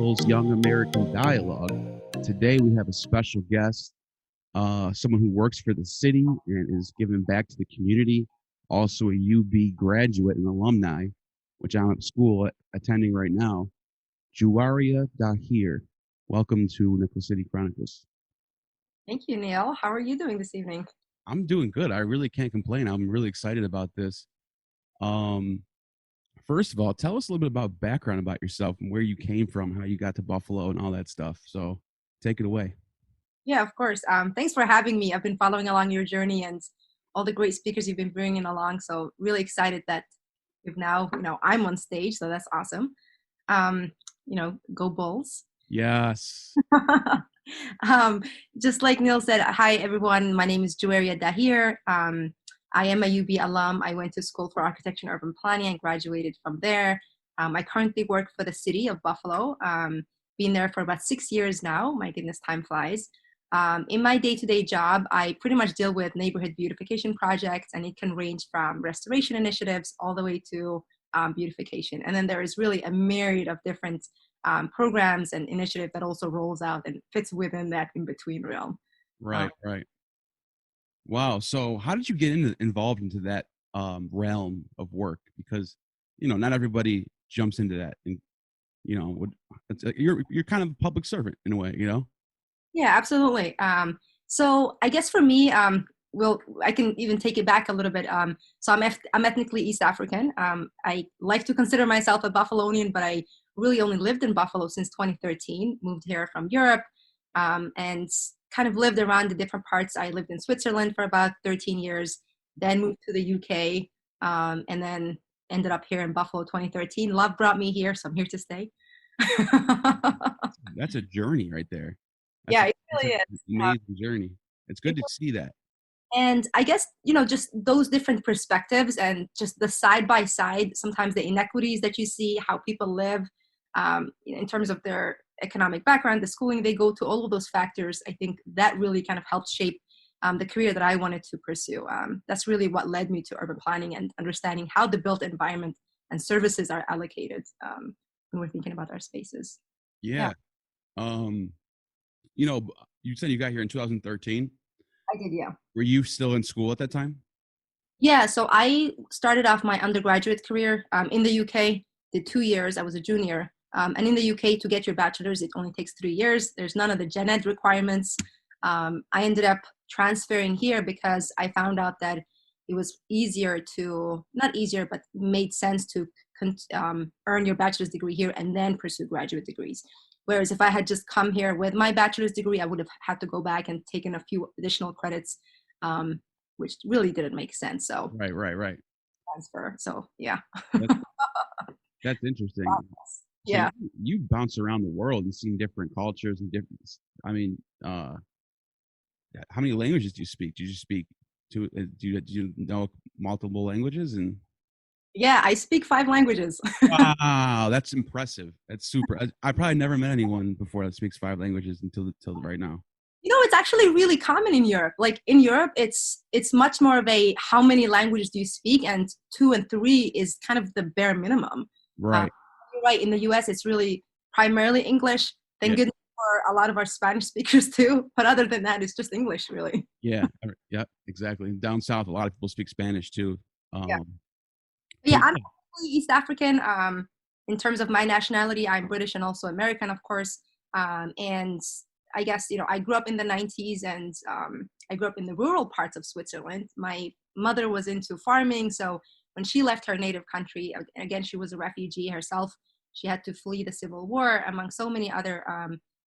Chronicles Young American Dialogue. Today we have a special guest, someone who works for the city and is giving back to the community, also a UB graduate and alumni, which I'm at school attending right now, Juweria Dahir. Welcome to Nickel City Chronicles. Thank you, Neil. How are you doing this evening? I'm doing good. I really can't complain. I'm really excited about this. Um, First of all, tell us a little bit about background about yourself and where you came from, how you got to Buffalo and all that stuff. So take it away. Yeah, of course. Thanks for having me. I've been following along your journey and all the great speakers you've been bringing along. So really excited that you've now, I'm on stage. So that's awesome. Go Bulls. Yes. um, just like Neil said, hi everyone. My name is Juweria Dahir. I am a UB alum. I went to school for architecture and urban planning and graduated from there. I currently work for the city of Buffalo. Been there for about 6 years now. My goodness, time flies. In my day-to-day job, I pretty much deal with neighborhood beautification projects, and it can range from restoration initiatives all the way to beautification. And then there is really a myriad of different programs and initiative that also rolls out and fits within that in-between realm. Right, right. Wow. So how did you get involved into that realm of work? Because, not everybody jumps into that. And, you're kind of a public servant in a way, Yeah, absolutely. So I guess for me, I can even take it back a little bit. So I'm ethnically East African. I like to consider myself a Buffalonian, but I really only lived in Buffalo since 2013. Moved here from Europe, and kind of lived around the different parts. I lived in Switzerland for about 13 years, then moved to the UK, and then ended up here in Buffalo 2013. Love brought me here, so I'm here to stay. That's a journey right there. Yeah, it That's really an is. amazing journey. It's good to see that. And I guess, just those different perspectives and just the side by side, sometimes the inequities that you see, how people live in terms of their economic background, the schooling they go to, all of those factors, I think that really kind of helped shape the career that I wanted to pursue. That's really what led me to urban planning and understanding how the built environment and services are allocated when we're thinking about our spaces. Yeah. Yeah, Um, you said you got here in 2013. I did, yeah. Were you still in school at that time? Yeah, so I started off my undergraduate career in the UK, did 2 years. I was a junior. And in the UK, to get your bachelor's, it only takes 3 years. There's none of the gen ed requirements. I ended up transferring here because I found out that it was easier to, not easier, but made sense to earn your bachelor's degree here and then pursue graduate degrees. Whereas if I had just come here with my bachelor's degree, I would have had to go back and taken a few additional credits, which really didn't make sense. So Right. transfer. So yeah. That's, that's interesting. So Yeah. you bounce around the world and seen different cultures and different. I mean, how many languages do you speak? Do you just speak do you know multiple languages? And Yeah, I speak 5 languages. wow, that's impressive. That's super. I probably never met anyone before that speaks 5 languages until right now. It's actually really common in Europe. Like in Europe, it's much more of a how many languages do you speak, and 2 and 3 is kind of the bare minimum. Uh, Right. you're right. In the US, it's really primarily English. Yeah. Thank goodness for a lot of our Spanish speakers too. But other than that, it's just English, really. Yeah. Yeah. Exactly. Down south, a lot of people speak Spanish too. Yeah. Um, Yeah, but I'm yeah, actually East African. In terms of my nationality, I'm British and also American, of course. And I guess, I grew up in the 90s, and I grew up in the rural parts of Switzerland. My mother was into farming. So when she left her native country, again, she was a refugee herself. She had to flee the Civil War, among so many other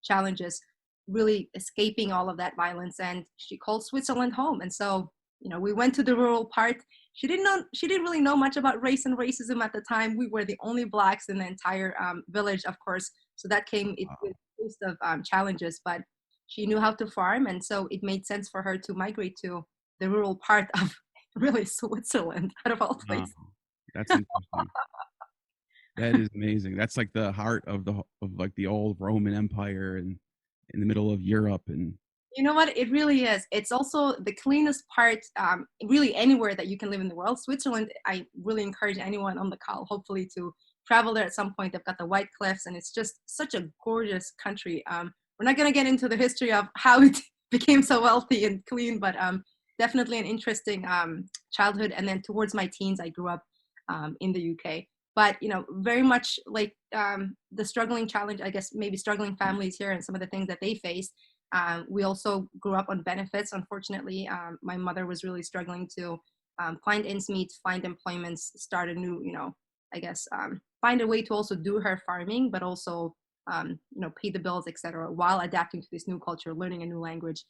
challenges, really escaping all of that violence. And she called Switzerland home. And so, we went to the rural part. She didn't really know much about race and racism at the time. We were the only blacks in the entire village, of course. So that came with a host of challenges, but she knew how to farm. And so it made sense for her to migrate to the rural part of really Switzerland, out of all wow, places. that's interesting. That is amazing. That's like the heart of like the old Roman Empire and in the middle of Europe and You know what? It really is. It's also the cleanest part, really anywhere that you can live in the world. Switzerland, I really encourage anyone on the call, hopefully, to travel there at some point. They've got the White Cliffs, and it's just such a gorgeous country. We're not going to get into the history of how it became so wealthy and clean, but definitely an interesting childhood. And then towards my teens, I grew up in the UK. But very much like the struggling challenge, I guess maybe struggling families here and some of the things that they face. We also grew up on benefits. Unfortunately, my mother was really struggling to find ends meet, find employments, start a new, I guess, find a way to also do her farming, but also, pay the bills, etc., while adapting to this new culture, learning a new language.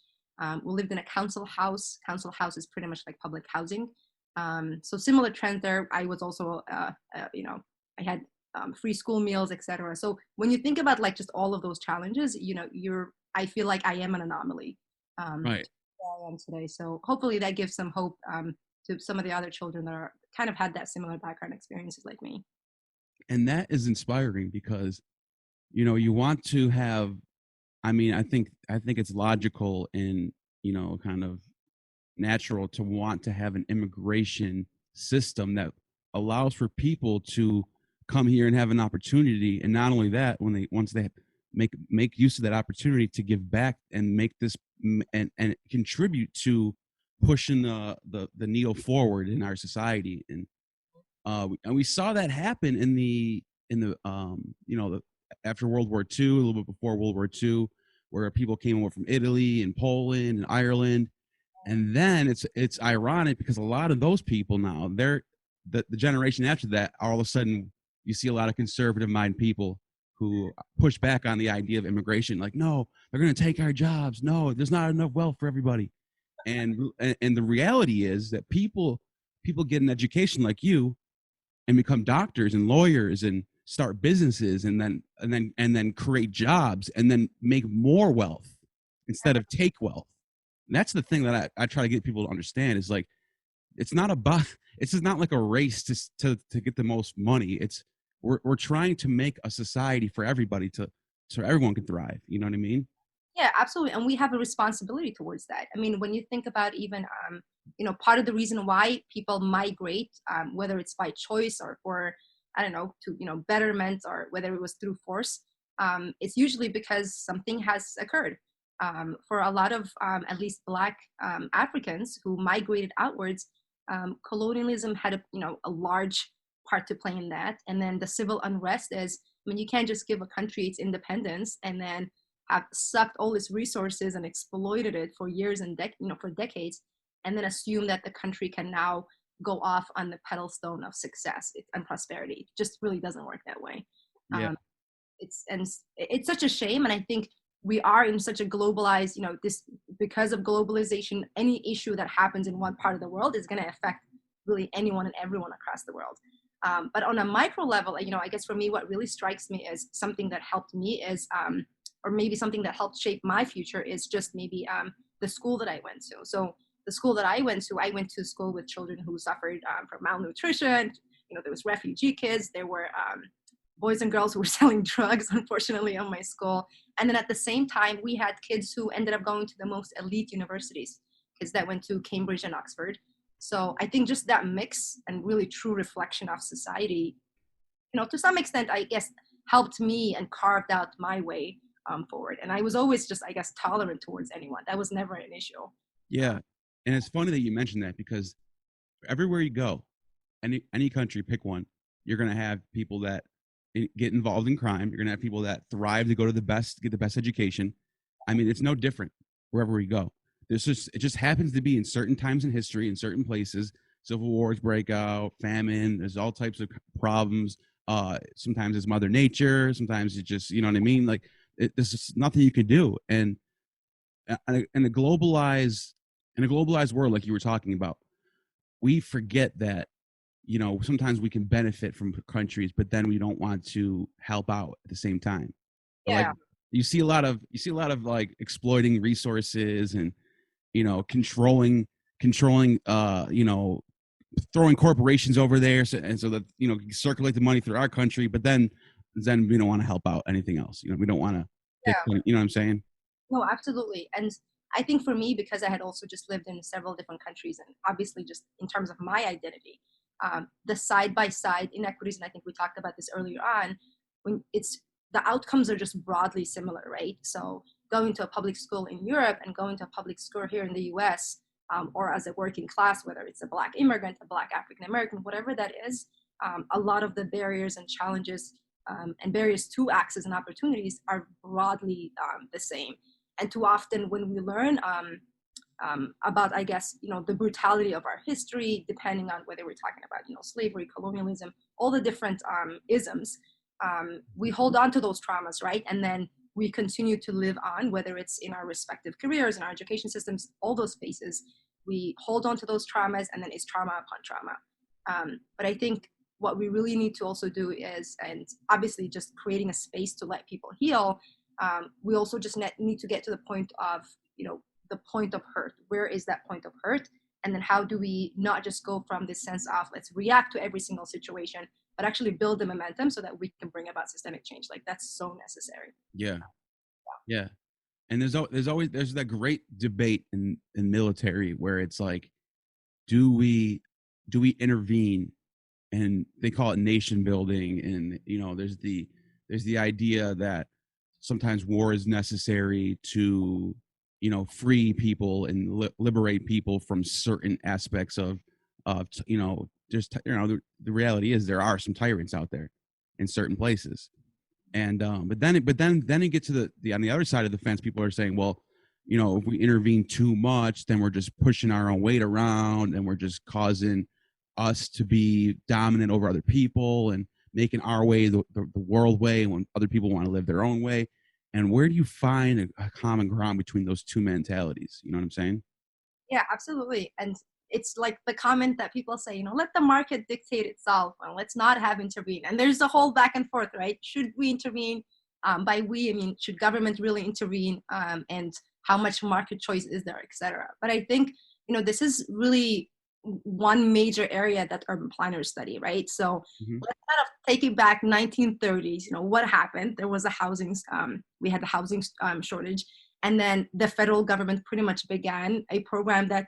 We lived in a council house. Council house is pretty much like public housing. So similar trends there. I was also, I had free school meals, etc. So when you think about like just all of those challenges, I feel like I am an anomaly Right. where I am today. So hopefully that gives some hope to some of the other children that are kind of had that similar background experiences like me. And that is inspiring because, you want to have, I think it's logical and, kind of natural to want to have an immigration system that allows for people to come here and have an opportunity. And not only that, once they make use of that opportunity to give back and make this and contribute to pushing the needle forward in our society. And we saw that happen in the after World War II, a little bit before World War II, where people came over from Italy and Poland and Ireland. And then it's ironic because a lot of those people now, they're the generation after that, all of a sudden you see a lot of conservative minded people who push back on the idea of immigration, like, no, they're going to take our jobs. No, there's not enough wealth for everybody. And the reality is that people get an education like you and become doctors and lawyers and start businesses and then create jobs and then make more wealth instead of take wealth. And that's the thing that I try to get people to understand is like it's not like a race to get the most money. We're trying to make a society for everybody so everyone can thrive. You know what I mean? Yeah, absolutely. And we have a responsibility towards that. I mean, when you think about even, part of the reason why people migrate, whether it's by choice or for, I don't know, to, betterment or whether it was through force, it's usually because something has occurred. For a lot of, at least Black Africans who migrated outwards, colonialism had a large part to play in that. And then the civil unrest is, I mean, you can't just give a country its independence and then have sucked all its resources and exploited it for years and for decades, and then assume that the country can now go off on the pedestal of success and prosperity. It just really doesn't work that way. Yeah. Um, it's such a shame, and I think we are in such a globalized, this because of globalization, any issue that happens in one part of the world is going to affect really anyone and everyone across the world. But on a micro level, I guess for me, what really strikes me is something that helped me is or maybe something that helped shape my future is just maybe the school that I went to. So the school that I went to school with children who suffered from malnutrition. There was refugee kids. There were boys and girls who were selling drugs, unfortunately, on my school. And then at the same time, we had kids who ended up going to the most elite universities, kids that went to Cambridge and Oxford. So I think just that mix and really true reflection of society, to some extent, I guess, helped me and carved out my way forward. And I was always just, I guess, tolerant towards anyone. That was never an issue. Yeah. And it's funny that you mentioned that because everywhere you go, any country, pick one, you're going to have people that get involved in crime. You're going to have people that thrive to get the best education. I mean, it's no different wherever we go. It just happens to be in certain times in history, in certain places, civil wars break out, famine, there's all types of problems. Sometimes it's Mother Nature. Sometimes it's just, you know what I mean? Like, there's just nothing you can do. And in a globalized world, like you were talking about, we forget that, sometimes we can benefit from countries, but then we don't want to help out at the same time. But like Yeah. you see a lot of like exploiting resources and, controlling, throwing corporations over there so that, circulate the money through our country, but then we don't want to help out anything else. We don't want to take, Yeah. you know what I'm saying? No, absolutely. And I think for me, because I had also just lived in several different countries and obviously just in terms of my identity, the side-by-side inequities, and I think we talked about this earlier on, when it's the outcomes are just broadly similar, right? So going to a public school in Europe and going to a public school here in the US, or as a working class, whether it's a Black immigrant, a Black African American, whatever that is, a lot of the barriers and challenges and barriers to access and opportunities are broadly the same. And too often when we learn about, I guess, the brutality of our history, depending on whether we're talking about, slavery, colonialism, all the different isms, we hold on to those traumas, right? And then we continue to live on, whether it's in our respective careers, in our education systems, all those spaces, we hold on to those traumas, and then it's trauma upon trauma. But I think what we really need to also do is, and obviously just creating a space to let people heal, we also just need to get to the point of, the point of hurt. Where is that point of hurt? And then how do we not just go from this sense of let's react to every single situation, but actually build the momentum so that we can bring about systemic change. Like that's so necessary. Yeah. And there's that great debate in military where it's like, do we intervene? And they call it nation building. And there's the idea that sometimes war is necessary to free people and liberate people from certain aspects of the reality is there are some tyrants out there in certain places. And but then it gets to the on the other side of the fence, people are saying, well, if we intervene too much, then we're just pushing our own weight around and we're just causing us to be dominant over other people and making our way the world way when other people want to live their own way. And where do you find a common ground between those two mentalities? You know what I'm saying? Yeah, absolutely. And it's like the comment that people say, let the market dictate itself, and let's not have intervene. And there's a whole back and forth, right? Should we intervene? By we, I mean, should government really intervene? And how much market choice is there, et cetera? But I think, this is really one major area that urban planners study, right? So let's kind of take it back 1930s. What happened? There was we had the housing shortage. And then the federal government pretty much began a program that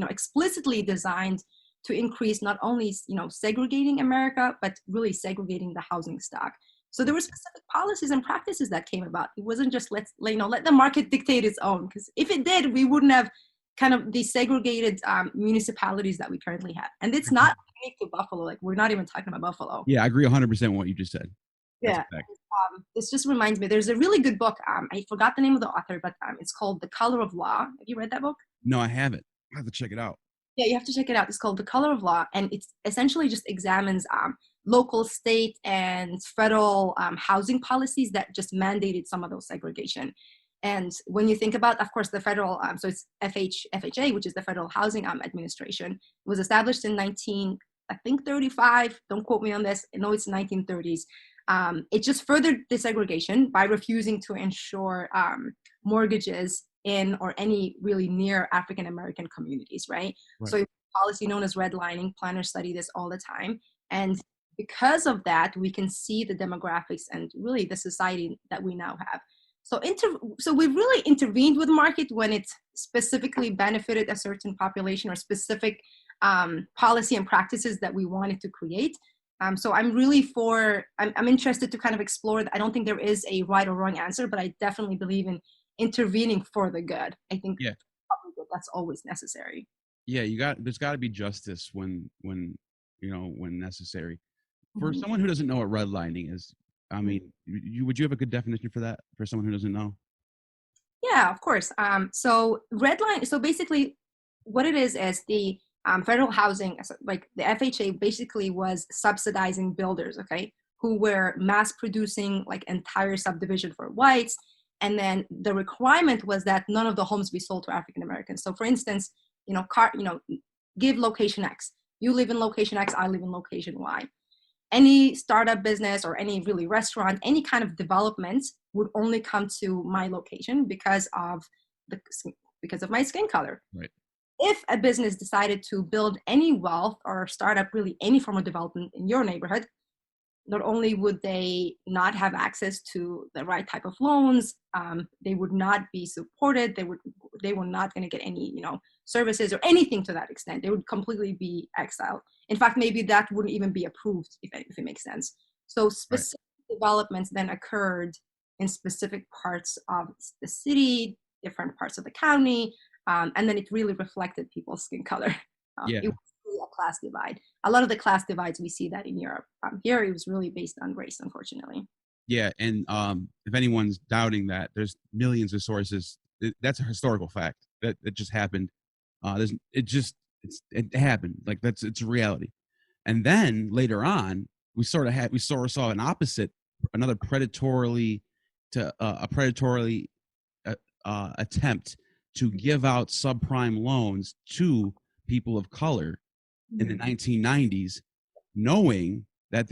explicitly designed to increase not only segregating America, but really segregating the housing stock. So there were specific policies and practices that came about. It wasn't just let the market dictate its own, because if it did, we wouldn't have kind of the segregated municipalities that we currently have. And it's not unique to Buffalo. Like we're not even talking about Buffalo. Yeah, I agree 100% with what you just said. Yeah. This just reminds me, there's a really good book. I forgot the name of the author, but it's called The Color of Law. Have you read that book? No, I haven't. I have to check it out. Yeah, you have to check it out. It's called The Color of Law, and it essentially just examines local, state, and federal housing policies that just mandated some of those segregation. And when you think about, of course, the federal, so it's FHA, which is the Federal Housing Administration, it was established in 1935. Don't quote me on this. I know it's 1930s. It just furthered desegregation by refusing to insure mortgages in or any really near African American communities, right? So it's a policy known as redlining. Planners study this all the time. And because of that, we can see the demographics and really the society that we now have. So we've really intervened with market when it specifically benefited a certain population or specific policy and practices that we wanted to create. So I'm really I'm interested to kind of explore that. I don't think there is a right or wrong answer, but I definitely believe in intervening for the good. I think that's always necessary. Yeah, there's got to be justice when necessary. For someone who doesn't know what redlining is, I mean, would you have a good definition for that for someone who doesn't know? Yeah, of course. So redline. So basically, what it is the federal housing, like the FHA, basically was subsidizing builders, okay, who were mass producing like entire subdivision for whites, and then the requirement was that none of the homes be sold to African Americans. So, for instance, give location X. You live in location X. I live in location Y. Any startup business or any really restaurant, any kind of development would only come to my location because of my skin color. Right. If a business decided to build any wealth or start up really any form of development in your neighborhood, not only would they not have access to the right type of loans, they would not be supported. they were not going to get any, services or anything to that extent. They would completely be exiled. In fact, maybe that wouldn't even be approved, if it makes sense. So Right. specific developments then occurred in specific parts of the city, different parts of the county, and then it really reflected people's skin color. Yeah. It was really a class divide. A lot of the class divides, we see that in Europe. Here, it was really based on race, unfortunately. Yeah. And if anyone's doubting that, there's millions of sources. That's a historical fact that just happened. It happened. Like it's a reality. And then later on, we sort of saw an opposite, another a predatory attempt to give out subprime loans to people of color in the 1990s, knowing that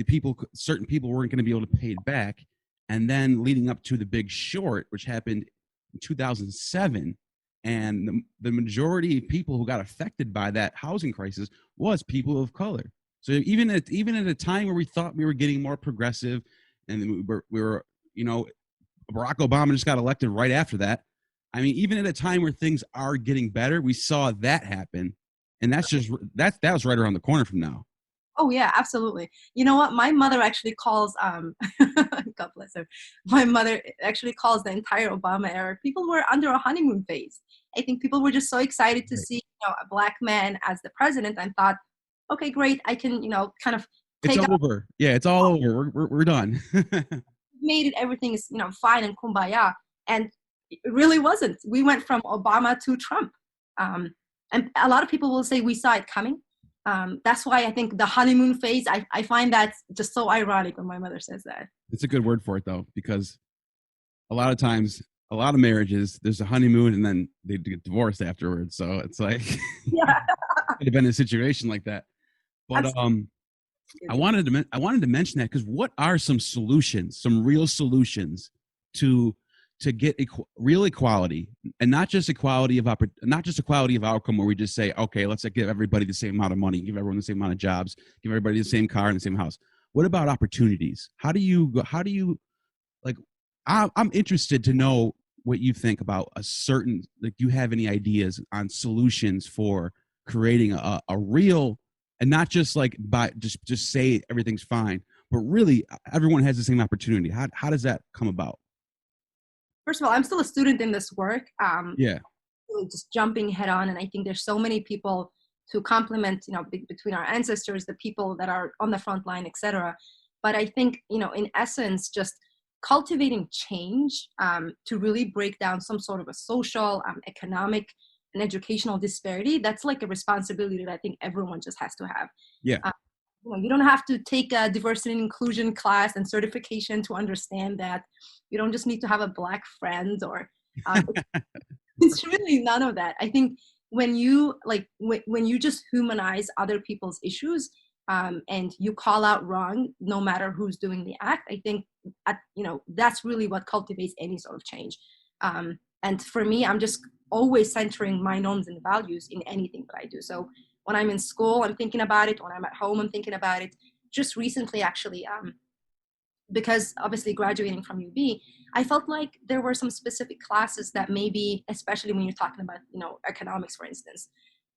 certain people weren't going to be able to pay it back, and then leading up to the Big Short, which happened in 2007. And the majority of people who got affected by that housing crisis was people of color. So even at a time where we thought we were getting more progressive, and we were Barack Obama just got elected right after that. I mean, even at a time where things are getting better, we saw that happen, and that was right around the corner from now. Oh yeah, absolutely. You know what? My mother actually calls God bless her. My mother actually calls the entire Obama era. People were under a honeymoon phase. I think people were just so excited to Right. see, a black man as the president and thought, okay, great, I can, kind of It's take up, over. Yeah, it's all over. We're done. made it, everything is, fine and kumbaya. And it really wasn't. We went from Obama to Trump. And a lot of people will say we saw it coming. That's why I think the honeymoon phase, I find that just so ironic when my mother says that. It's a good word for it though, because a lot of times, a lot of marriages, there's a honeymoon and then they get divorced afterwards. So it's like Yeah, could have been a situation like that. But absolutely. I wanted to mention that because what are some solutions, some real solutions to get real equality, and not just equality of not just equality of outcome where we just say, okay, let's give everybody the same amount of money, give everyone the same amount of jobs, give everybody the same car and the same house. What about opportunities? How do you like? I'm interested to know what you think about a certain, like, do you have any ideas on solutions for creating a real, and not just like by just say everything's fine, but really everyone has the same opportunity. How does that come about? First of all, I'm still a student in this work. Yeah. Really just jumping head on, and I think there's so many people to complement, between our ancestors, the people that are on the front line, etc. But I think, in essence, just cultivating change, to really break down some sort of a social, economic, and educational disparity. That's like a responsibility that I think everyone just has to have. Yeah. Uh, you don't have to take a diversity and inclusion class and certification to understand that. You don't just need to have a black friend or it's really none of that. I think when you when you just humanize other people's issues, and you call out wrong no matter who's doing the act, I think that's really what cultivates any sort of change. And for me, I'm just always centering my norms and values in anything that I do. So when I'm in school, I'm thinking about it. When I'm at home, I'm thinking about it. Just recently, actually, because obviously graduating from UB, I felt like there were some specific classes that maybe, especially when you're talking about, economics, for instance,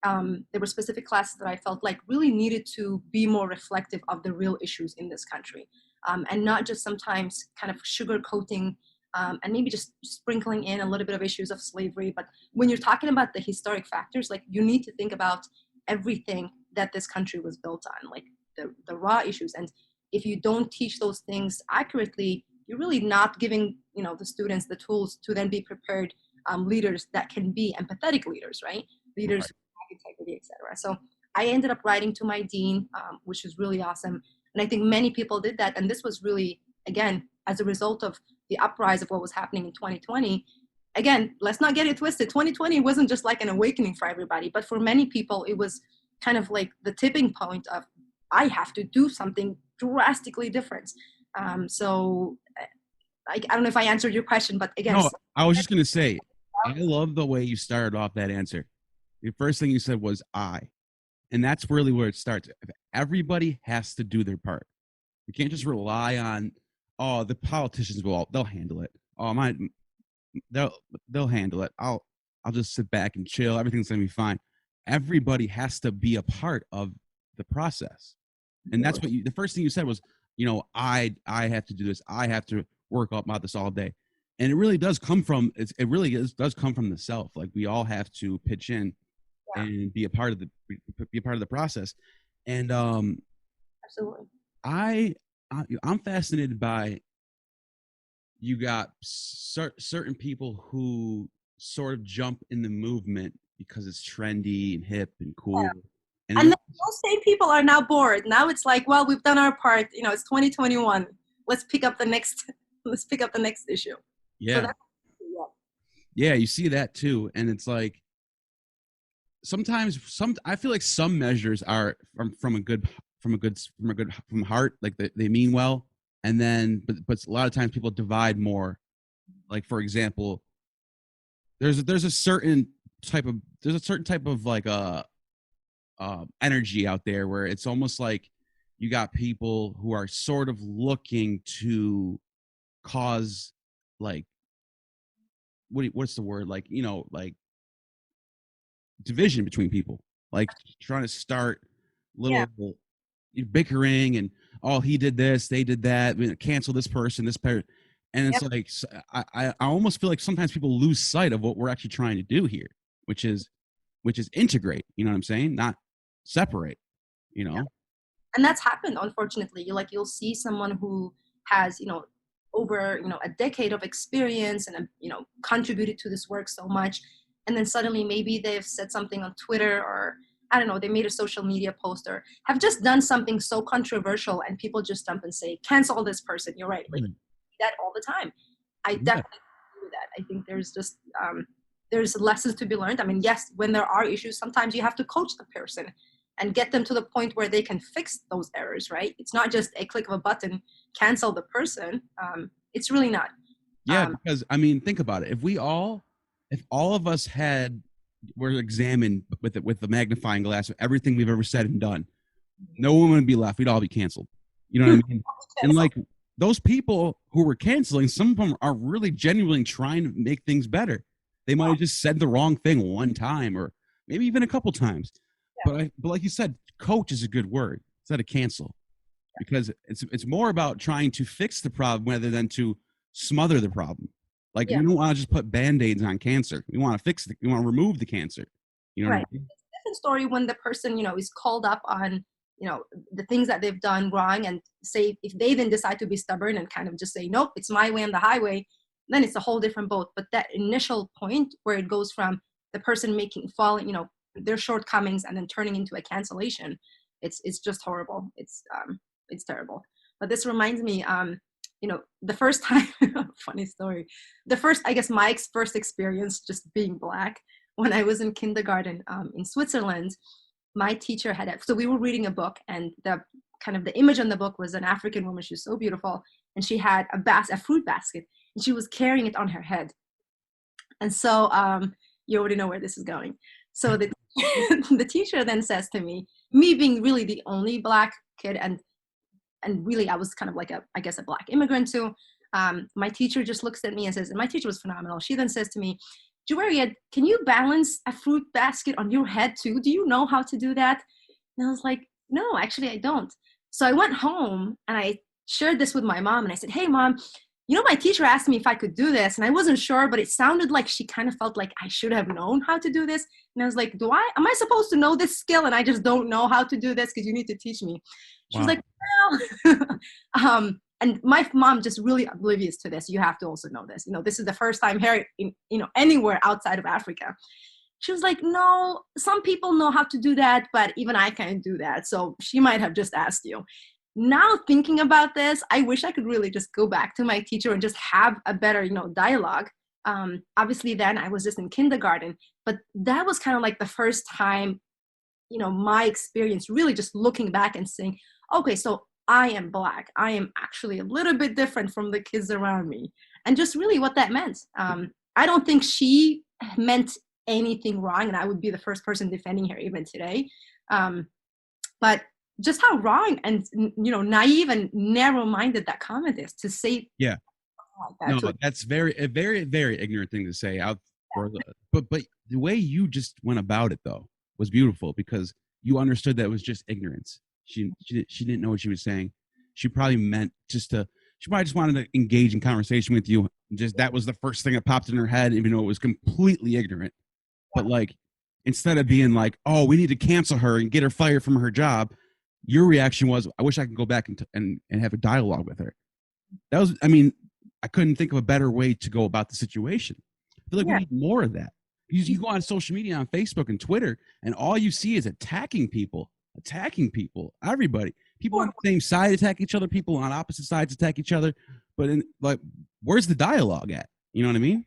there were specific classes that I felt like really needed to be more reflective of the real issues in this country, and not just sometimes kind of sugarcoating, and maybe just sprinkling in a little bit of issues of slavery. But when you're talking about the historic factors, like you need to think about everything that this country was built on, like the raw issues. And if you don't teach those things accurately, you're really not giving the students the tools to then be prepared, leaders that can be empathetic leaders, right? Leaders Right. who have integrity, etc. So I ended up writing to my dean, which is really awesome, and I think many people did that. And this was really, again, as a result of the uprise of what was happening in 2020. Again, let's not get it twisted. 2020 wasn't just like an awakening for everybody, but for many people, it was kind of like the tipping point of, I have to do something drastically different. So I don't know if I answered your question, but again, No, I was just gonna say, I love the way you started off that answer. The first thing you said was I, and that's really where it starts. Everybody has to do their part. You can't just rely on, oh, the politicians they'll handle it. Oh, they'll handle it. I'll just sit back and chill. Everything's going to be fine. Everybody has to be a part of the process. And that's what the first thing you said was, I have to do this. I have to work up about this all day. And it really does come from, does come from the self. Like we all have to pitch in and be a part of the process. And Absolutely. I'm fascinated by, you got certain people who sort of jump in the movement because it's trendy and hip and cool. Yeah. And then those same people are now bored. Now it's like, well, we've done our part. It's 2021. Let's pick up the next issue. Yeah. So yeah, you see that too. And it's like, sometimes I feel like some measures are from heart, like they mean well. And then, but a lot of times people divide more. Like, for example, there's a certain type of like energy out there where it's almost like you got people who are sort of looking to cause, like, what's the word? Like, like division between people, like trying to start little bickering and, oh, he did this, they did that, cancel this person, this person. And it's like, I almost feel like sometimes people lose sight of what we're actually trying to do here, which is integrate, you know what I'm saying? Not separate, And that's happened, unfortunately. You'll see someone who has, over, a decade of experience and, contributed to this work so much. And then suddenly maybe they've said something on Twitter, or I don't know, they made a social media post or have just done something so controversial, and people just jump and say, cancel this person. You're right. Like that all the time. I definitely do that. I think there's just, there's lessons to be learned. I mean, yes, when there are issues, sometimes you have to coach the person and get them to the point where they can fix those errors, right? It's not just a click of a button, cancel the person. It's really not. Yeah, because I mean, think about it. If all of us were examined with the magnifying glass of everything we've ever said and done, no one would be left. We'd all be canceled. You know what I mean? And like those people who were canceling, some of them are really genuinely trying to make things better. They might have just said the wrong thing one time, or maybe even a couple times. But like you said, coach is a good word instead of cancel, because it's more about trying to fix the problem rather than to smother the problem. Like we don't want to just put Band-Aids on cancer. We want to fix it. We want to remove the cancer. You know what I mean? It's a different story when the person, is called up on, the things that they've done wrong, and say, if they then decide to be stubborn and kind of just say, nope, it's my way and the highway, then it's a whole different boat. But that initial point where it goes from the person falling, their shortcomings and then turning into a cancellation, it's just horrible. It's terrible. But this reminds me, the first time, funny story, I guess my first experience just being Black, when I was in kindergarten in Switzerland. My teacher so we were reading a book, and the image on the book was an African woman. She was so beautiful, and she had a fruit basket, and she was carrying it on her head. And so you already know where this is going. So the teacher then says to me being really the only Black kid, and really I was kind of like a Black immigrant too. My teacher just looks at me and says, and my teacher was phenomenal. She then says to me, Juweria, can you balance a fruit basket on your head too? Do you know how to do that? And I was like, no, actually I don't. So I went home and I shared this with my mom, and I said, hey mom, my teacher asked me if I could do this, and I wasn't sure, but it sounded like she kind of felt like I should have known how to do this. And I was like, am I supposed to know this skill? And I just don't know how to do this, because you need to teach me. She was like, well, and my mom just really oblivious to this. You have to also know this. This is the first time here in, anywhere outside of Africa. She was like, no, some people know how to do that, but even I can't do that. So she might have just asked you. Now thinking about this, I wish I could really just go back to my teacher and just have a better, dialogue. Obviously then I was just in kindergarten, but that was kind of like the first time, my experience really just looking back and saying, okay, so I am Black. I am actually a little bit different from the kids around me. And just really what that meant. I don't think she meant anything wrong, and I would be the first person defending her even today. But just how wrong and, naive and narrow-minded that comment is to say. Yeah. No, that's a very, very ignorant thing to say. for the but the way you just went about it though was beautiful because you understood that it was just ignorance. She didn't know what she was saying. She probably meant just to. She probably just wanted to engage in conversation with you. Just that was the first thing that popped in her head, even though it was completely ignorant. But like, instead of being like, "Oh, we need to cancel her and get her fired from her job," your reaction was, "I wish I could go back and have a dialogue with her." That was, I mean, I couldn't think of a better way to go about the situation. I feel like we Yeah. need more of that. You go on social media, on Facebook and Twitter, and all you see is attacking people, everybody. People on the same side attack each other, people on opposite sides attack each other. But like, where's the dialogue at? You know what I mean?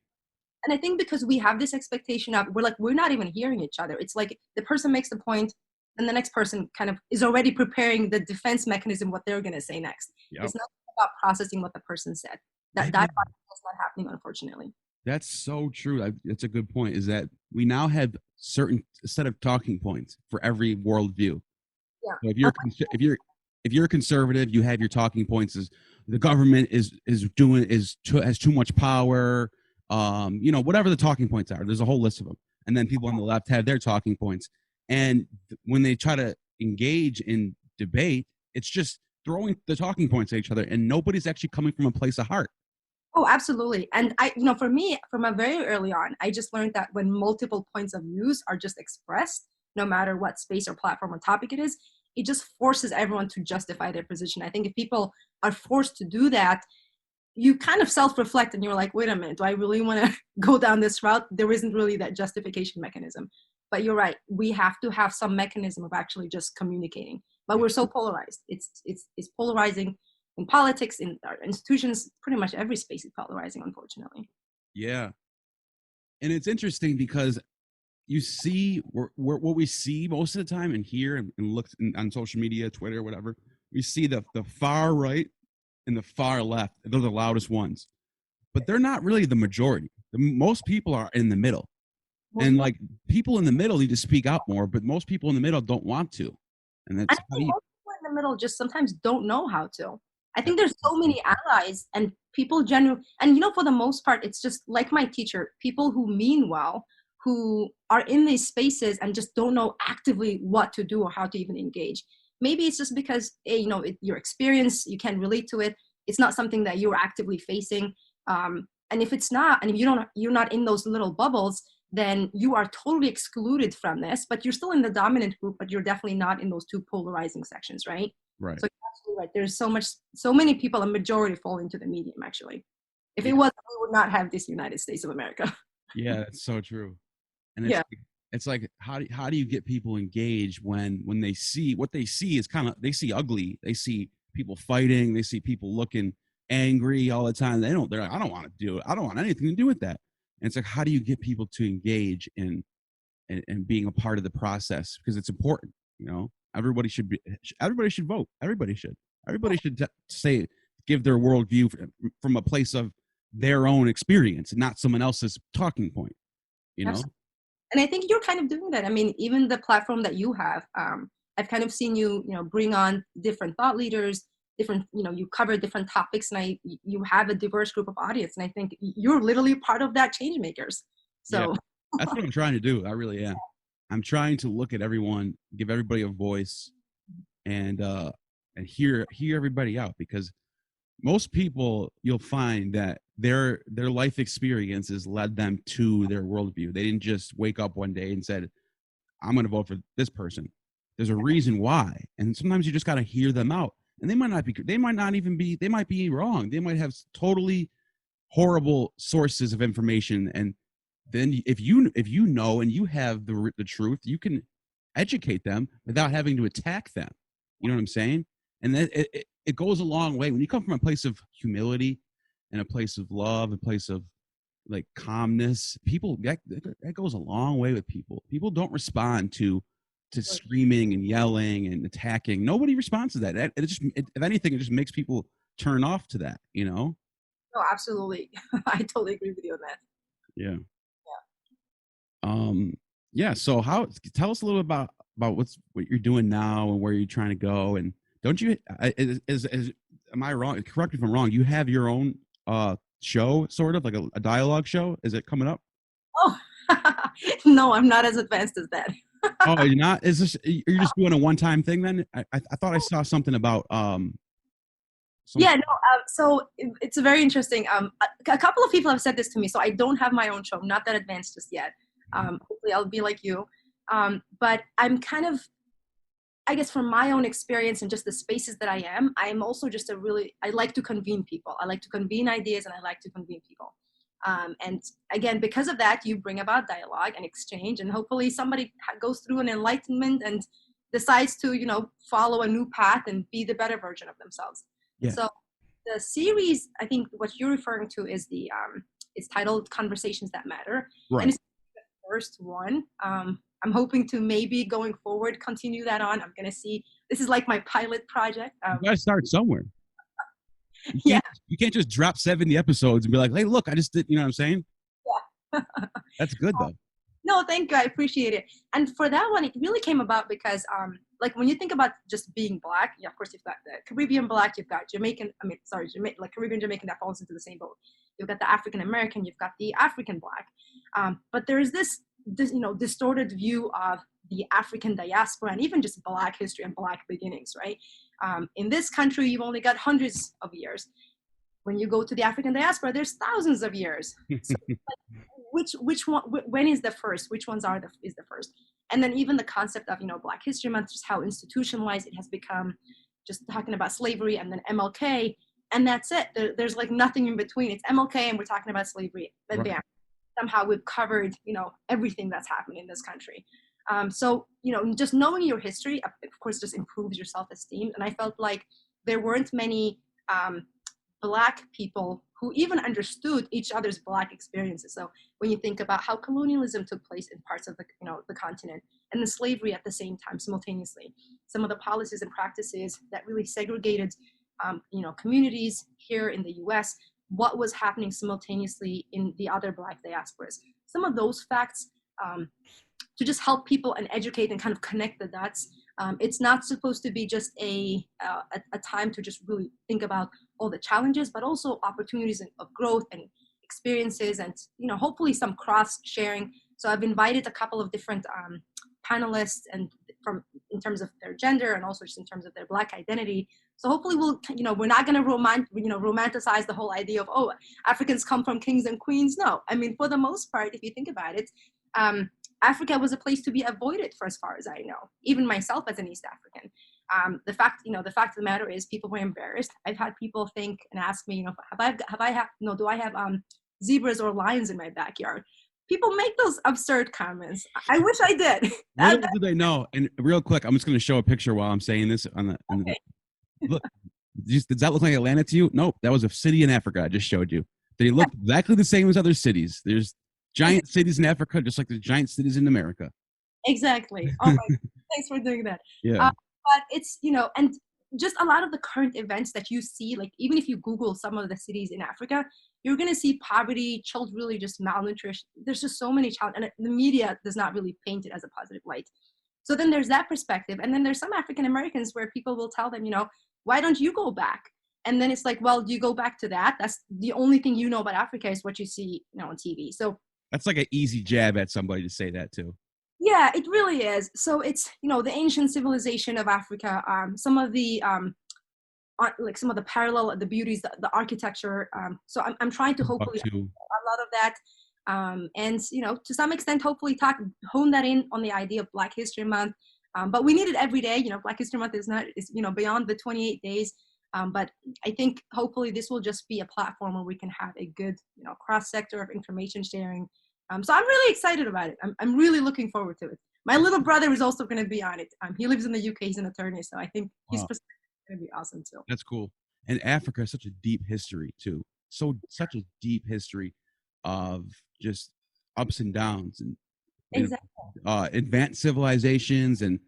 And I think because we have this expectation of, we're not even hearing each other. It's like the person makes the point, and the next person kind of is already preparing the defense mechanism, what they're going to say next. Yep. It's not about processing what the person said. That dialogue is not happening, unfortunately. That's so true. That's a good point. Is that we now have certain set of talking points for every worldview. Yeah. So if you're a conservative, you have your talking points is the government has too much power. Whatever the talking points are, there's a whole list of them. And then people on the left have their talking points. And when they try to engage in debate, it's just throwing the talking points at each other, and nobody's actually coming from a place of heart. Oh, absolutely. And for me, from a very early on, I just learned that when multiple points of views are just expressed, no matter what space or platform or topic it just forces everyone to justify their position. I think if people are forced to do that, you kind of self-reflect and you're like, wait a minute, do I really want to go down this route? There isn't really that justification mechanism. But you're right. We have to have some mechanism of actually just communicating. But we're so polarized. It's polarizing in politics, in our institutions, pretty much every space is polarizing, unfortunately. Yeah. And it's interesting because you see what we see most of the time and hear and look on social media, Twitter, whatever, we see the far right and the far left. They're the loudest ones, but they're not really the majority. Most people are in the middle. And like people in the middle need to speak out more, but most people in the middle don't want to. And that's most people in the middle just sometimes don't know how to. I think there's so many allies and people and for the most part, it's just like my teacher, people who mean well, who are in these spaces and just don't know actively what to do or how to even engage. Maybe it's just because your experience, you can relate to it. It's not something that you're actively facing. And if it's not, and if you're not in those little bubbles, then you are totally excluded from this, but you're still in the dominant group, but you're definitely not in those two polarizing sections, right? Right. So you're absolutely right. There's so many people, a majority fall into the medium, actually. If it wasn't, we would not have this United States of America. Yeah, that's so true. And it's like how do you get people engaged when they see what they see is they see ugly, they see people fighting, they see people looking angry all the time. They're like, I don't want to do it. I don't want anything to do with that. And it's like, how do you get people to engage in being a part of the process? Because it's important, everybody should vote. Everybody should give their worldview from a place of their own experience and not someone else's talking point, Absolutely. And I think you're kind of doing that. I mean, even the platform that you have, I've kind of seen you, bring on different thought leaders, different, you cover different topics, and you have a diverse group of audience. And I think you're literally part of that change makers. So that's what I'm trying to do. I really am. I'm trying to look at everyone, give everybody a voice, and hear everybody out, because most people, you'll find that their life experiences led them to their worldview. They didn't just wake up one day and said, I'm going to vote for this person. There's a reason why. And sometimes you just got to hear them out. And they might be wrong. They might have totally horrible sources of information. And then if you know and you have the truth, you can educate them without having to attack them. You know what I'm saying? And that it goes a long way when you come from a place of humility and a place of love, a place of like calmness. People that goes a long way with people. People don't respond to screaming and yelling and attacking. Nobody responds to that. If anything, it just makes people turn off to that. Oh, absolutely. I totally agree with you on that. Yeah. Yeah. So tell us a little about what you're doing now and where you're trying to go. And don't you, am I wrong? Correct me if I'm wrong. You have your own show, sort of like a dialogue show. Is it coming up? Oh, No, I'm not as advanced as that. Oh, you're not? Is this you're just doing a one-time thing then? I thought I saw something about some. Yeah, no. So it's very interesting. A couple of people have said this to me. So I don't have my own show. I'm not that advanced just yet. Hopefully, I'll be like you. But I'm kind of, I guess, from my own experience and just the spaces that I'm also just I like to convene people. I like to convene ideas and I like to convene people. And again, because of that, you bring about dialogue and exchange, and hopefully somebody goes through an enlightenment and decides to, follow a new path and be the better version of themselves. Yeah. So the series, I think what you're referring to is it's titled Conversations That Matter. Right. And it's the first one. I'm hoping to maybe going forward continue that on. I'm gonna see. This is like my pilot project. You gotta start somewhere. Yeah. You can't just drop 70 episodes and be like, hey, look, I just did, you know what I'm saying? Yeah. That's good though. No, thank you. I appreciate it. And for that one, it really came about because, like, when you think about just being Black, yeah, of course, you've got the Caribbean Black, you've got like Caribbean Jamaican that falls into the same boat. You've got the African American, you've got the African Black. But there is this, distorted view of the African diaspora and even just Black history and Black beginnings, right? In this country, you've only got hundreds of years. When you go to the African diaspora, there's thousands of years. So, which one, when is the first, which ones is the first? And then even the concept of Black History Month, just how institutionalized it has become, just talking about slavery and then MLK, and that's it. There's like nothing in between. It's MLK and we're talking about slavery, but Right. bam, somehow we've covered everything that's happened in this country. So just knowing your history, of course, just improves your self-esteem. And I felt like there weren't many Black people who even understood each other's Black experiences. So when you think about how colonialism took place in parts of the continent, and the slavery at the same time simultaneously, some of the policies and practices that really segregated communities here in the US, what was happening simultaneously in the other Black diasporas. Some of those facts, to just help people and educate and kind of connect the dots. It's not supposed to be just a time to just really think about all the challenges, but also opportunities of growth and experiences, and hopefully some cross sharing. So I've invited a couple of different panelists, and in terms of their gender and also just in terms of their Black identity. So hopefully we're not going to romanticize the whole idea of Africans come from kings and queens. No, I mean, for the most part, if you think about it, Africa was a place to be avoided for as far as I know, even myself as an East African. The fact of the matter is people were embarrassed. I've had people think and ask me, do I have zebras or lions in my backyard? People make those absurd comments. I wish I did. Little do they know. And real quick, I'm just going to show a picture while I'm saying this. Okay. Look, does that look like Atlanta to you? Nope, that was a city in Africa I just showed you. They look exactly the same as other cities. There's giant cities in Africa, just like there's giant cities in America. Exactly. Oh my God. Thanks for doing that. Yeah. But it's, and just a lot of the current events that you see, like even if you Google some of the cities in Africa, you're going to see poverty, children really just malnutrition. There's just so many challenges, and the media does not really paint it as a positive light. So then there's that perspective. And then there's some African Americans where people will tell them, why don't you go back? And then it's like, well, do you go back to that? That's the only thing you know about Africa is what you see on TV. So that's like an easy jab at somebody to say that too. Yeah, it really is. So it's, the ancient civilization of Africa, some of the, some of the parallel, the beauties, the architecture. So I'm trying to hopefully a lot of that. And, to some extent, hopefully hone that in on the idea of Black History Month. But we need it every day. Black History Month is beyond the 28 days. But I think hopefully this will just be a platform where we can have a good, cross-sector of information sharing. So I'm really excited about it. I'm really looking forward to it. My little brother is also going to be on it. He lives in the UK. He's an attorney. So I think his perspective is going to be awesome too. That's cool. And Africa has such a deep history too. Such a deep history of just ups and downs and exactly. Advanced civilizations and,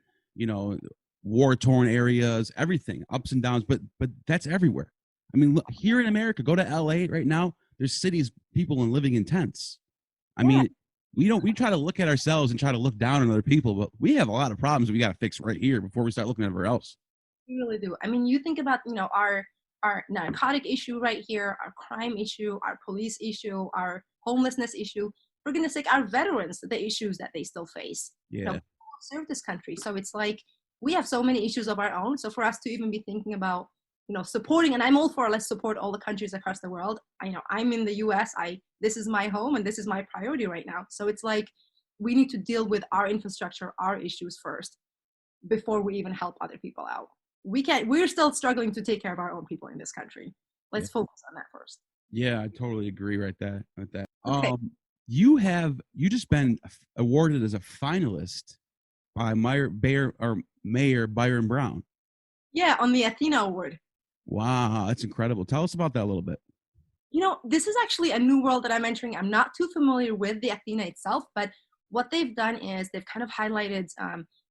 war-torn areas, everything, ups and downs. But that's everywhere. I mean, look, here in America, go to LA right now, there's cities, people living in tents. I mean, we try to look at ourselves and try to look down on other people, but we have a lot of problems we got to fix right here before we start looking everywhere else. We really do. I mean, you think about, our narcotic issue right here, our crime issue, our police issue, our homelessness issue. for goodness sake, our veterans, the issues that they still face. You know, Yeah. people who serve this country. So it's like we have so many issues of our own. So for us to even be thinking about, supporting, and I'm all for let's support all the countries across the world. I'm in the US. This is my home and this is my priority right now. So it's like we need to deal with our infrastructure, our issues first before we even help other people out. We're still struggling to take care of our own people in this country. Let's focus on that first. Yeah, I totally agree with that. Okay. You just been awarded as a finalist by Mayor Byron Brown. Yeah, on the Athena Award. Wow, that's incredible. Tell us about that a little bit. This is actually a new world that I'm entering. I'm not too familiar with the Athena itself, but what they've done is they've kind of highlighted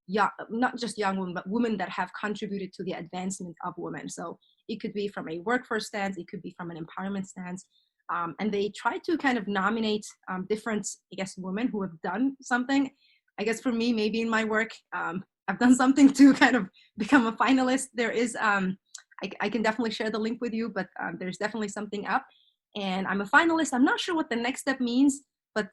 not just young women, but women that have contributed to the advancement of women. So it could be from a workforce stance, it could be from an empowerment stance. And they try to kind of nominate different, I guess, women who have done something. I guess for me, maybe in my work, I've done something to kind of become a finalist. There is, I can definitely share the link with you, but there's definitely something up. And I'm a finalist. I'm not sure what the next step means, but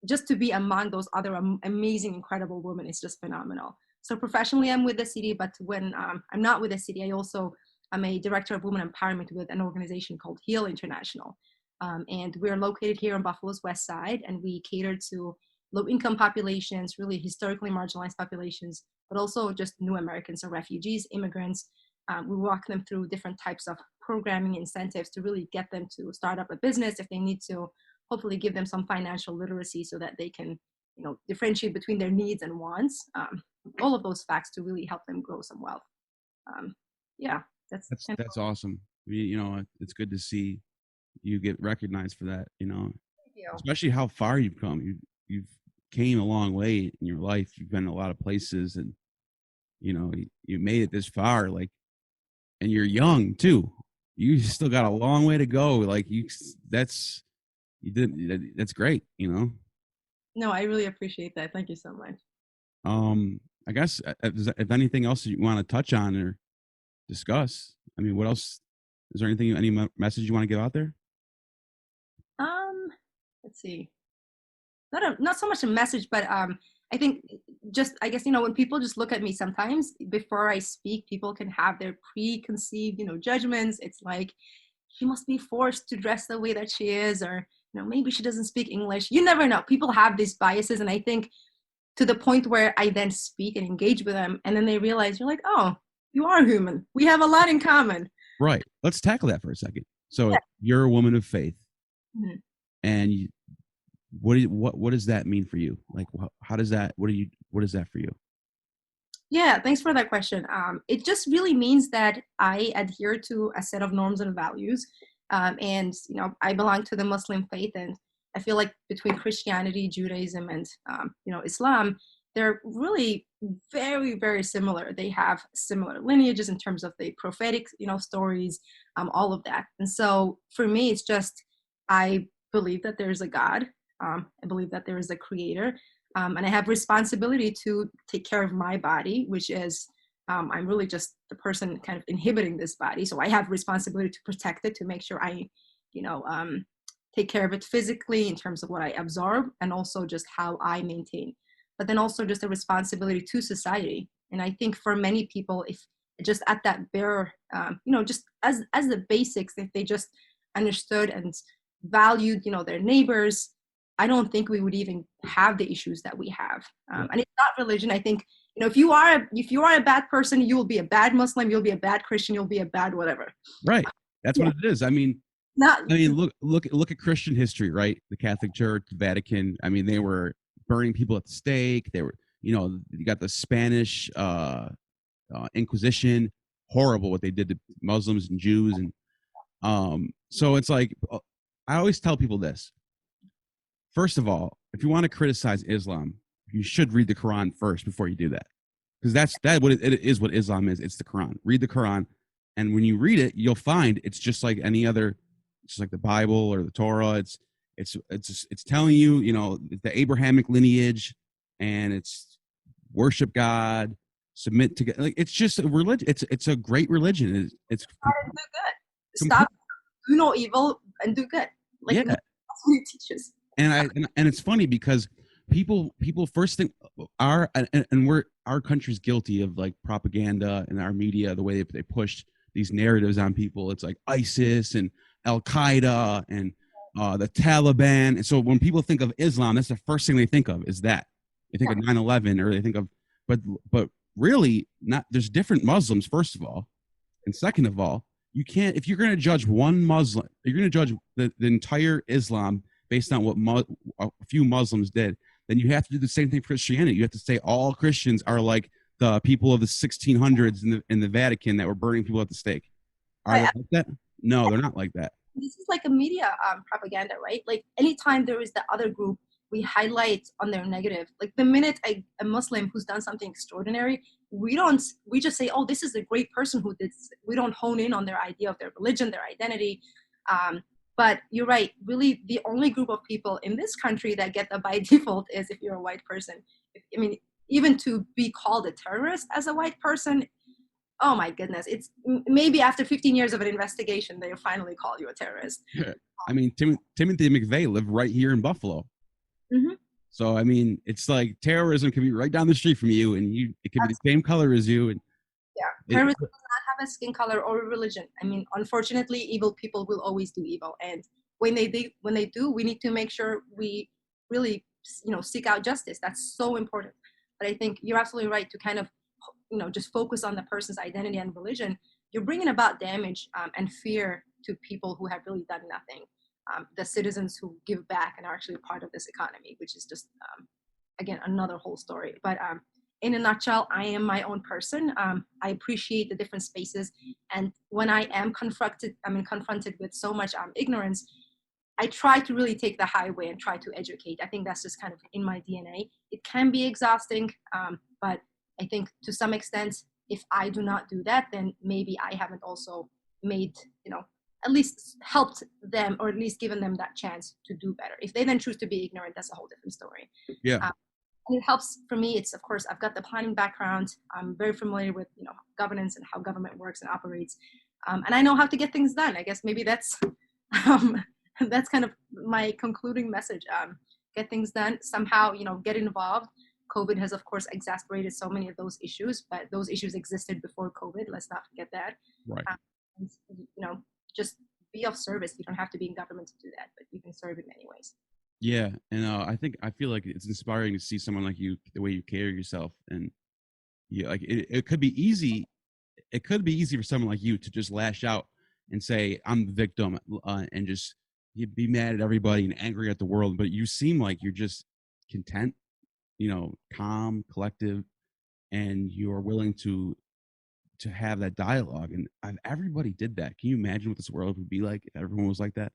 just to be among those other amazing, incredible women is just phenomenal. So professionally, I'm with the city, but when I'm not with the city, I'm a director of women empowerment with an organization called Heal International. And we're located here on Buffalo's West Side, and we cater to low-income populations, really historically marginalized populations, but also just new Americans or refugees, immigrants. We walk them through different types of programming incentives to really get them to start up a business if they need to, hopefully give them some financial literacy so that they can, differentiate between their needs and wants. All of those facts to really help them grow some wealth. Yeah, that's awesome. It's good to see you get recognized for that. Thank you. Especially how far you've come. You've came a long way in your life. You've been in a lot of places, and you made it this far. Like, and you're young too. You still got a long way to go. Like that's great. No, I really appreciate that. Thank you so much. I guess if anything else you want to touch on or discuss, I mean, what else? Is there any message you want to give out there? Let's see. Not so much a message, but I think I guess when people just look at me sometimes before I speak, people can have their preconceived judgments. It's like she must be forced to dress the way that she is, or maybe she doesn't speak English. You never know. People have these biases, and I think to the point where I then speak and engage with them, and then they realize you're like, oh, you are human. We have a lot in common. Right. Let's tackle that for a second. So you're a woman of faith, and what does that mean for you? Like, how does that? What is that for you? Yeah, thanks for that question. It just really means that I adhere to a set of norms and values, and I belong to the Muslim faith, and I feel like between Christianity, Judaism, and Islam, they're really very, very similar. They have similar lineages in terms of the prophetic, stories, all of that. And so for me, it's just I believe that there is a God. I believe that there is a creator, and I have responsibility to take care of my body, which is I'm really just the person kind of inhibiting this body. So I have responsibility to protect it, to make sure I, take care of it physically in terms of what I absorb, and also just how I maintain. But then also just a responsibility to society. And I think for many people, if just at that bare, just as the basics, if they just understood and valued, their neighbors, I don't think we would even have the issues that we have. And it's not religion. I think, if you are a bad person, you will be a bad Muslim, you'll be a bad Christian, you'll be a bad whatever. Right. That's what it is. I mean, look at Christian history, right? The Catholic Church, the Vatican. I mean, they were burning people at the stake. They were, you got the Spanish Inquisition. Horrible what they did to Muslims and Jews. And so it's like, I always tell people this. First of all, if you want to criticize Islam, you should read the Quran first before you do that, because that's what it is. What Islam is, it's the Quran. Read the Quran, and when you read it, you'll find it's just like any other, just like the Bible or the Torah. It's telling you, the Abrahamic lineage, and it's worship God, submit to God. Like, it's just a religion. It's a great religion. It's do good. Stop, do no evil, and do good. Like, that's what it teaches. And it's funny because people first think our country's guilty of like propaganda and our media, the way they push these narratives on people. It's like ISIS and Al Qaeda and the Taliban. And so when people think of Islam, that's the first thing they think of is that. They think of 9/11, or they think of, but really not. There's different Muslims, first of all, and second of all, you can't, if you're going to judge one Muslim, you're going to judge the entire Islam based on what a few Muslims did, then you have to do the same thing for Christianity. You have to say all Christians are like the people of the 1600s in the Vatican that were burning people at the stake. Are they like that? No, they're not like that. This is like a media propaganda, right? Like anytime there is the other group, we highlight on their negative. Like the minute a Muslim who's done something extraordinary, we just say, oh, this is a great person who did this. We don't hone in on their idea of their religion, their identity. But you're right, really the only group of people in this country that get the by default is if you're a white person. I mean, even to be called a terrorist as a white person, oh my goodness, it's maybe after 15 years of an investigation, they finally call you a terrorist. I mean, Timothy McVeigh lived right here in Buffalo. Mm-hmm. So, I mean, it's like terrorism can be right down the street from you, and it can be the same color as you. And terrorism does not have a skin color or a religion. I mean, unfortunately, evil people will always do evil. And when they do, we need to make sure we really, seek out justice. That's so important. But I think you're absolutely right to kind of, just focus on the person's identity and religion. You're bringing about damage and fear to people who have really done nothing. The citizens who give back and are actually part of this economy, which is just, again, another whole story. But in a nutshell, I am my own person. I appreciate the different spaces. And when I am confronted with so much ignorance, I try to really take the highway and try to educate. I think that's just kind of in my DNA. It can be exhausting, but I think to some extent, if I do not do that, then maybe I haven't also made, at least helped them, or at least given them that chance to do better. If they then choose to be ignorant, that's a whole different story. Yeah. And it helps for me. It's, of course, I've got the planning background. I'm very familiar with, governance and how government works and operates. And I know how to get things done. I guess maybe that's that's kind of my concluding message. Get things done somehow, get involved. COVID has, of course, exacerbated so many of those issues, but those issues existed before COVID. Let's not forget that. Right. And, just be of service. You don't have to be in government to do that, but you can serve in many ways. Yeah, and I feel like it's inspiring to see someone like you, the way you carry yourself, and like it could be easy. It could be easy for someone like you to just lash out and say, "I'm the victim," and just be mad at everybody and angry at the world. But you seem like you're just content, calm, collective, and you're willing to have that dialogue. And everybody did that. Can you imagine what this world would be like if everyone was like that?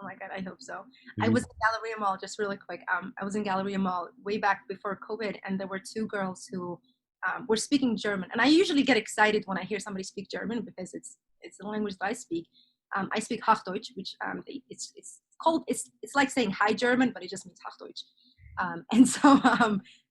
Oh my God, I hope so. Mm-hmm. I was in Galleria Mall, just really quick. I was in Galleria Mall way back before COVID, and there were two girls who were speaking German. And I usually get excited when I hear somebody speak German because it's the language that I speak. I speak Hochdeutsch, which it's like saying High German, but it just means Hochdeutsch.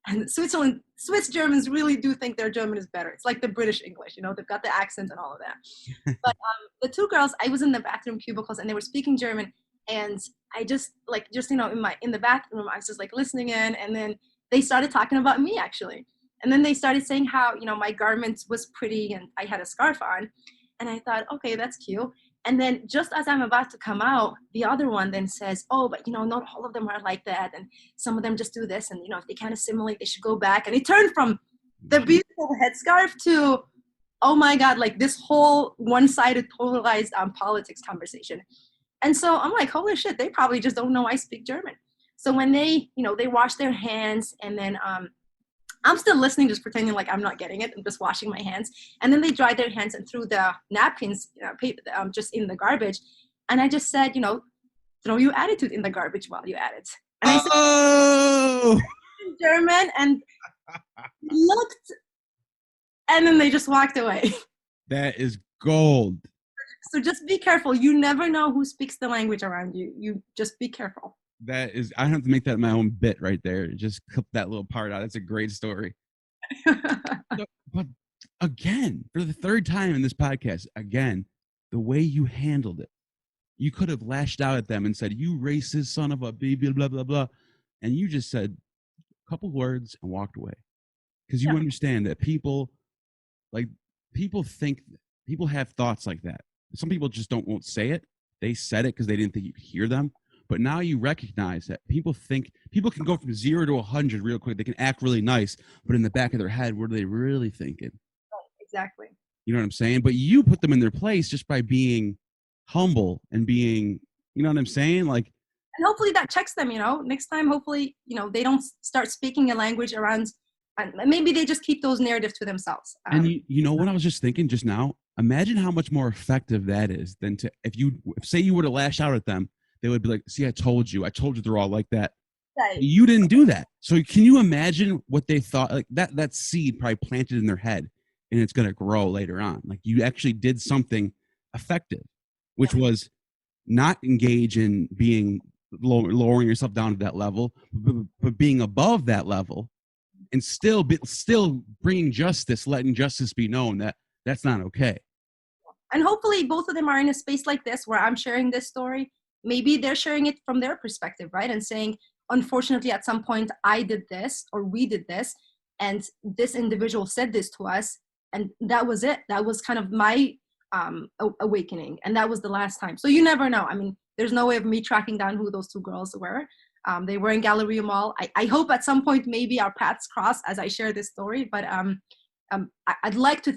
And Swiss Germans really do think their German is better. It's like the British English, they've got the accent and all of that. But the two girls, I was in the bathroom cubicles and they were speaking German, and I just in the bathroom, I was just like listening in, and then they started talking about me actually. And then they started saying how, my garment was pretty and I had a scarf on. And I thought, okay, that's cute. And then just as I'm about to come out, the other one then says, oh, but, not all of them are like that. And some of them just do this. And, if they can't assimilate, they should go back. And it turned from the beautiful headscarf to, oh, my God, like this whole one-sided, polarized politics conversation. And so I'm like, holy shit, they probably just don't know I speak German. So when they, they wash their hands, and then I'm still listening, just pretending like I'm not getting it. I'm just washing my hands. And then they dried their hands and threw the napkins just in the garbage. And I just said, throw your attitude in the garbage while you at it. And I said in German, and looked, and then they just walked away. That is gold. So just be careful. You never know who speaks the language around you. You just be careful. That is, I have to make that my own bit right there. Just clip that little part out. That's a great story. But again, for the third time in this podcast, again, the way you handled it, You could have lashed out at them and said, "You racist son of a baby," blah blah blah, and you just said a couple words and walked away because you understand that people think people have thoughts like that. Some people just won't say it. They said it because they didn't think you'd hear them. But now you recognize that people can go from 0 to 100 real quick. They can act really nice, but in the back of their head, what are they really thinking? Exactly. You know what I'm saying? But you put them in their place just by being humble and being, you know what I'm saying? Like, and hopefully that checks them, next time, hopefully, they don't start speaking a language around, and maybe they just keep those narratives to themselves. And you know what I was just thinking just now? Imagine how much more effective that is than say you were to lash out at them, they would be like, "See, I told you they're all like that." Right. You didn't do that. So can you imagine what they thought? Like that seed probably planted in their head, and it's going to grow later on. Like you actually did something effective, which was not engage in being lowering yourself down to that level, but being above that level, and still bringing justice, letting justice be known that that's not okay. And hopefully both of them are in a space like this where I'm sharing this story. Maybe they're sharing it from their perspective, right? And saying, unfortunately, at some point I did this or we did this, and this individual said this to us, and that was it. That was kind of my awakening, and that was the last time. So you never know. I mean, there's no way of me tracking down who those two girls were. They were in Galleria Mall. I hope at some point maybe our paths cross as I share this story, but I'd like to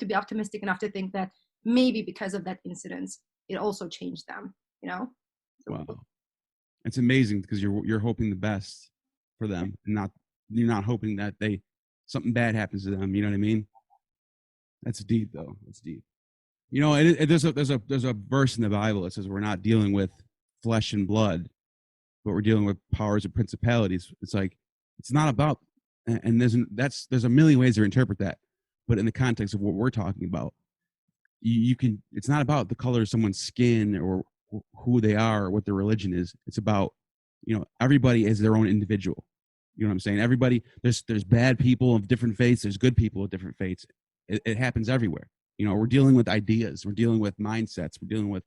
be optimistic enough to think that maybe because of that incident, it also changed them, Wow. It's amazing because you're hoping the best for them, and you're not hoping that something bad happens to them. You know what I mean? That's deep, though. That's deep. There's a verse in the Bible that says we're not dealing with flesh and blood, but we're dealing with powers and principalities. It's like it's not about, and there's a million ways to interpret that, but in the context of what we're talking about, it's not about the color of someone's skin or who they are or what their religion is. It's about, everybody is their own individual. You know what I'm saying? Everybody, there's bad people of different faiths. There's good people of different faiths. It happens everywhere. We're dealing with ideas. We're dealing with mindsets. We're dealing with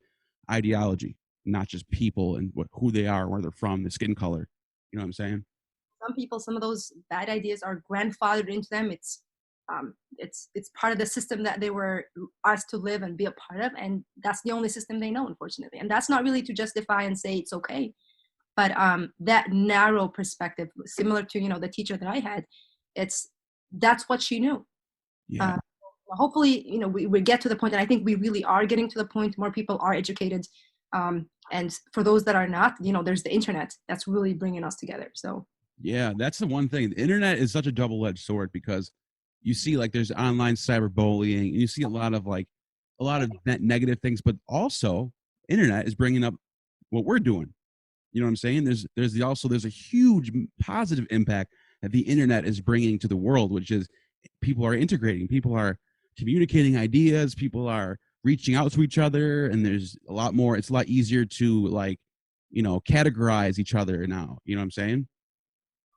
ideology, not just people and who they are, where they're from, the skin color. You know what I'm saying? Some people, some of those bad ideas are grandfathered into them. It's part of the system that they were asked to live and be a part of, and that's the only system they know, unfortunately. And that's not really to justify and say it's okay, but that narrow perspective, similar to the teacher that I had, that's what she knew. Yeah. Hopefully, we get to the point, and I think we really are getting to the point. More people are educated, and for those that are not, there's the internet that's really bringing us together. So yeah, that's the one thing. The internet is such a double-edged sword because you see there's online cyberbullying, and you see a lot of negative things, but also internet is bringing up what we're doing. You know what I'm saying? There's a huge positive impact that the internet is bringing to the world, which is people are integrating, people are communicating ideas, people are reaching out to each other, and there's a lot more. It's a lot easier to categorize each other now. You know what I'm saying?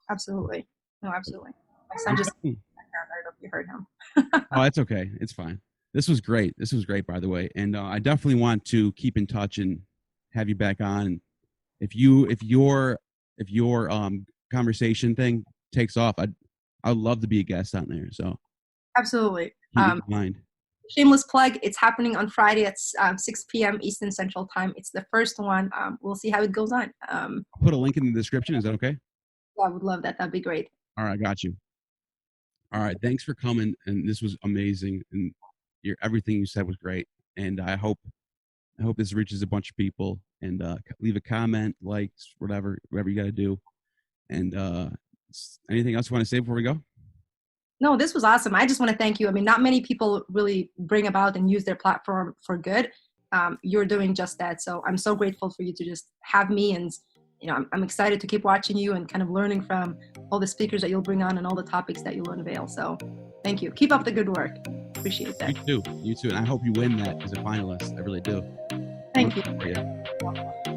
Absolutely. No, absolutely. My son just, I don't know if you heard him. Oh, it's okay. It's fine. This was great, by the way. And I definitely want to keep in touch and have you back on. If your conversation thing takes off, I'd love to be a guest on there. So absolutely. Keep it in mind. Shameless plug. It's happening on Friday at 6 p.m. Eastern Central Time. It's the first one. We'll see how it goes on. I'll put a link in the description. Is that okay? I would love that. That'd be great. All right, got you. All right, thanks for coming, and this was amazing, and everything you said was great, and I hope this reaches a bunch of people, and leave a comment, likes, whatever you got to do, and anything else you want to say before we go? No, this was awesome. I just want to thank you. I mean, not many people really bring about and use their platform for good. You're doing just that, so I'm so grateful for you to just have me, and I'm excited to keep watching you and kind of learning from all the speakers that you'll bring on and all the topics that you'll unveil. So thank you. Keep up the good work. Appreciate that. You too. And I hope you win that as a finalist. I really do. Thank you.